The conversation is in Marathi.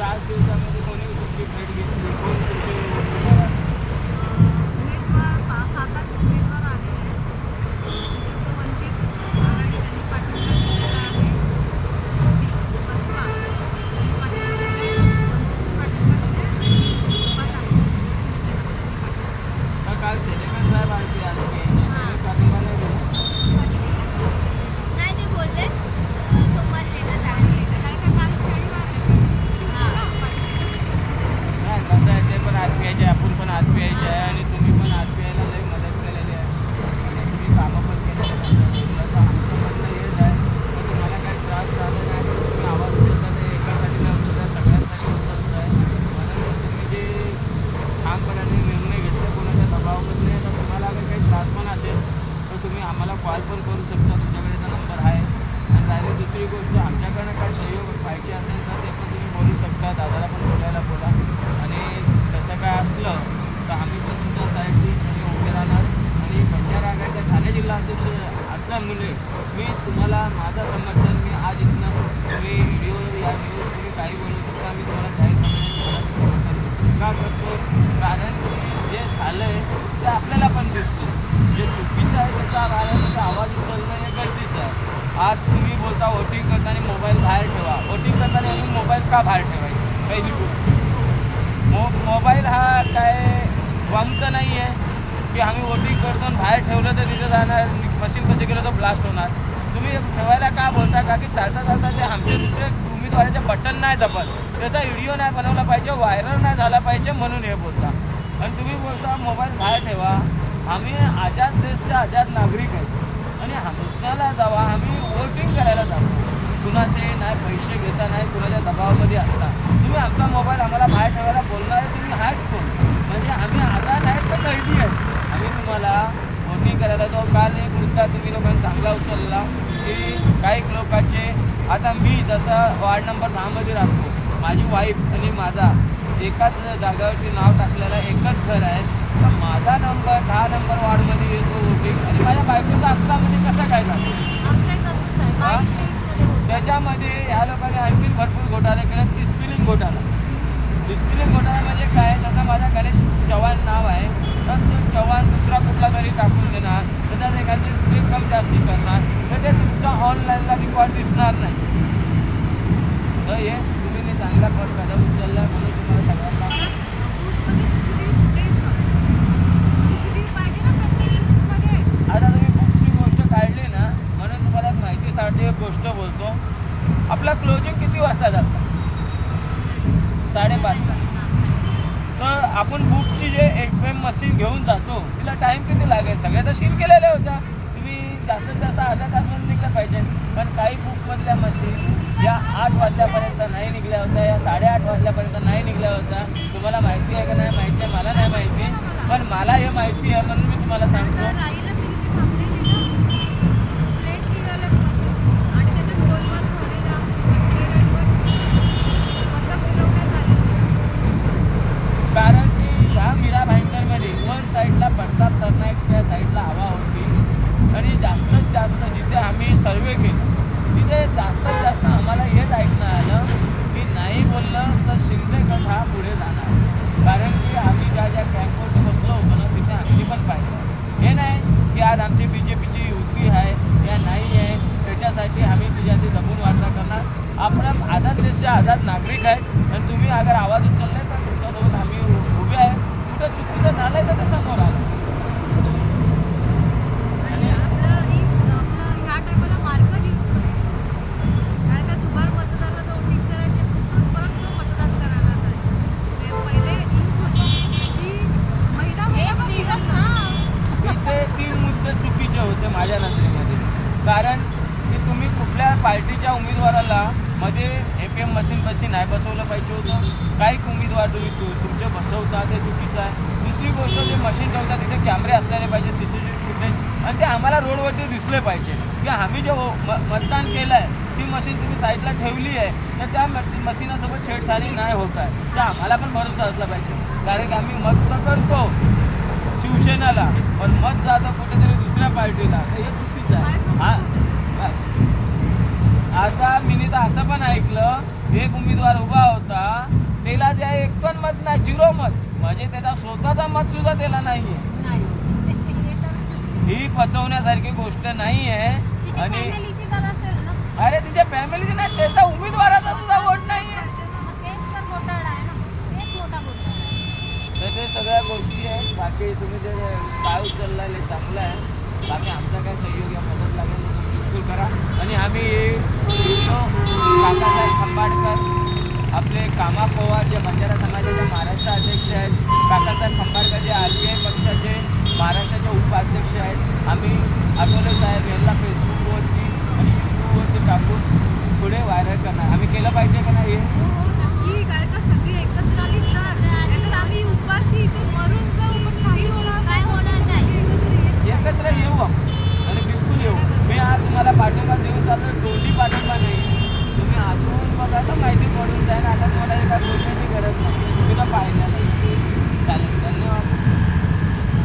5 दिवसामध्ये कोणी तुमची भेट घेतली? कोण तुमचे उमेदवार आले? उमेदवार 7-8 उमेदवार आलेले आहेत. त्याच्यात वंचित आघाडी त्यांनी पाठिंबा दिलेला आहे. बसपा त्यांनी पाठिंबा दिला आहे. मनसेने पाठिंबा दिला आहे आणि उभाटा शिवसेना त्यांनी पाठिंबा दिला. काल शेलेकर साहेब आलते आणखी त्यांनी पाठिंबा नाही दिला. नाही ते बोलले सोमवारी लेटर जायला कारण का काल शनिवार नाही कसं आहे, ते पण आरपीआयचे, आपण पण आरपीआयचे आहे आणि तुम्ही पण आरपीआयला लई मदत केलेली आहे आणि तुम्ही कामं पण केलेले आहे. तर आमचं म्हणणं हेच आहे की तुम्हाला काही त्रास झाला नाही तर तुम्ही आवाज उचलता, ते एकासाठी नाही उचलत, सगळ्यांसाठी उचलत आहे. म्हणून तुम्ही जे ठामपणाने निर्णय घेतले, कोणाच्या दबावामध्ये नाही, तर तुम्हाला अगर काही त्रास पण असेल तर तुम्ही आम्हाला कॉल पण करू शकता. तुमच्याकडे नंबर आहे. आणि राहिली दुसरी गोष्ट, आमच्याकडनं काय सहयोग पाहिजे असेल तर ते पण तुम्ही बोलू शकता. दादाला पण बोलायला बोला. आणि तसं काय असलं तर आम्ही पण तुमच्या साईडची उभे राहणार. आणि बंजारा आघाडीच्या ठाणे जिल्हा अध्यक्ष असल्यामुळे मी तुम्हाला माझं समर्थन, मी आज इथनं तुम्ही व्हिडिओ या न्यूज तुम्ही काही बोलू शकता, मी तुम्हाला जाहीरपणे तुम्हाला समर्थन का करतो? कारण जे झालं आहे ते आपल्याला पण दिसतं. जे चुकीचं आहे त्याचा त्याचा आवाज उचलणं हे गरजेचं आहे. आज तुम्ही बोलता वोटिंग करताना मोबाईल बाहेर ठेवा. वोटिंग करताना मोबाईल का बाहेर ठेवायचा? पहिली गोष्ट, मोबाईल हा काय बम तर नाही आहे की आम्ही वोटिंग करतो आणि बाहेर ठेवलं तर तिथं जाणार, मशीन कसे केलं तर ब्लास्ट होणार. तुम्ही ठेवायला का बोलता? का की चालता चालता ते आमचे दुसरे उमेदवाराचे बटन नाही दबत, त्याचा व्हिडिओ नाही बनवला पाहिजे, व्हायरल नाही झाला पाहिजे म्हणून हे बोलता. आणि तुम्ही बोलता मोबाईल बाहेर ठेवा. आम्ही आझाद देशचे आझाद नागरिक आहेत आणि आमच्याला जावा, आम्ही वोटिंग करायला जातो. कुणाचे नाही पैसे घेता, नाही कुणाच्या दबावामध्ये असता. तुम्ही आमचा मोबाईल आम्हाला बाहेर ठेवायला बोलणारे तुम्ही आहेत कोण? म्हणजे आम्ही आझाद आहेत तर कैदी आहेत. आम्ही तुम्हाला वोटिंग करायला जाऊ. काल एक मुद्दा तुम्ही लोकांनी चांगला उचलला की काही लोकांचे, आता मी जसं वार्ड नंबर 10मध्ये राहतो, माझी वाईफ आणि माझा एकाच जागेवरती नाव टाकलेलं एकच घर आहे, तर माझा नंबर 10 नंबर वार्डमध्ये येतो वोटिंग आणि माझ्या बायकोचा हक्कामध्ये कसं काय जातो? त्याच्यामध्ये ह्या लोकांनी आणखी भरपूर घोटाळे केले. स्पिलिंग घोटाळा, स्पिलिंग घोटाळा म्हणजे काय? जसं माझा गणेश चव्हाण नाव आहे तर तो चव्हाण दुसरा कुठला तरी टाकून देणार, त्याच्यात एखादी स्पिलिंग कमी जास्ती करणार, तर ते तुमचा ऑनलाईनला रेकॉर्ड दिसणार नाही. तर हे तुम्ही चांगला कदम उचलला म्हणून तुम्हाला सगळ्यांना आता तुम्ही बुकची गोष्ट काढली ना, म्हणून तुम्हाला माहितीसाठी एक गोष्ट बोलतो. आपला क्लोजिंग किती वाजता जातं? 5:30ला. तर आपण बुकची जे ATM मशीन घेऊन जातो तिला टाईम किती लागेल? सगळ्या तर सील केलेल्या होत्या. तुम्ही जास्तीत जास्त अर्धा तासमध्ये निघलं पाहिजे. पण काही बुकमधल्या मशीन या 8 वाजल्यापर्यंत नाही निघल्या होत्या, या 8:30 वाजल्यापर्यंत नाही निघल्या होत्या. तुम्हाला माहिती आहे का नाही माहिती आहे? मला नाही माहिती, पण मला हे माहिती आहे म्हणून मी तुम्हाला सांगतो. कारण की ह्या मीरा भाईंदरमध्ये वन साईडला प्रताप सरनाईक या साईडला हवा होती आणि जास्तीत जास्त जिथे आम्ही सर्वे केले तिथे जास्तीत जास्त आम्हाला हेच ऐकणं आलं की नाही बोललं तर शिंदे गट हा पुढे जाणार. कारण की आम्ही ज्या ज्या कॅम्पवरती बसलो होतो ना तिथे आम्ही पण पाहिलं. हे नाही की आज आमची BJPची युती आहे या नाही आहे त्याच्यासाठी आम्ही तुझ्याशी दबून वार्ता करणार. आपण आझाद देशचे आझाद नागरिक आहेत आणि तुम्ही अगर आवाज उचलले तर तुमच्यासोबत आम्ही उभे आहे. कुठं चुकीचं झालं आहे तर ते समोर आलं. इथे 3 मुद्दे चुकीचे होते माझ्या नजरेमध्ये. कारण की तुम्ही कुठल्या पार्टीच्या उमेदवाराला मध्ये ATM मशीन कशी नाही बसवलं पाहिजे होतं. काही उमेदवार तुम्ही तुमचे बसवता ते चुकीचं आहे. दुसरी गोष्ट, जे मशीन ठेवता तिथे कॅमेरे असलेले पाहिजे, CCTV फुटेज, आणि ते आम्हाला रोडवरती दिसले पाहिजे की आम्ही जे मतदान केलं आहे ती मशीन तुम्ही साईडला ठेवली आहे तर त्या मशीनासोबत छेडछाडी नाही होत आहे. तर आम्हाला पण भरोसा असला पाहिजे. कारण की आम्ही मत तर करतो शिवसेनेला, पण मत जातं कुठेतरी दुसऱ्या पार्टीला, तर हे चुकीचं आहे. आता मी तर असं पण ऐकलं, एक उमेदवार उभा होता त्याला जे आहे एक पण मत नाही, 0 मत. म्हणजे त्याचा स्वतःचा मत सुद्धा त्याला नाहीये. नाही हे तर ही पचवण्यासारखी गोष्ट नाही आहे. तिची आणि फॅमिलीची तर असेल ना. अरे तिच्या फॅमिलीची नाही, त्याचा उमेदवाराचा सुद्धा वोट नाहीये. मग तेच तर घोटाळा आहे ना. तेच मोठा घोटाळा आहे. तर ते सगळ्या गोष्टी आहेत. बाकी तुम्ही जे काय उचलला आहे चांगलं आहे. बाकी आमचा काय सहयोग या मदत लागेल तर तुम्ही बिलकुल करा. आणि आम्ही व्हिडिओ काकासाहेब खंबाडकर, आपले कामा पवार जे बंजारा समाजाचे महाराष्ट्र अध्यक्ष आहेत, काकासाहेब खंबाडकर जे RPI पक्षाचे महाराष्ट्राचे उपाध्यक्ष आहेत, आम्ही आठवले साहेब यांना फेसबुकवरती आणि यूट्यूबवरती टाकून पुढे व्हायरल करणार. आम्ही केलं पाहिजे का नाही हे? हो नक्की, कारण का सगळी एकत्र आली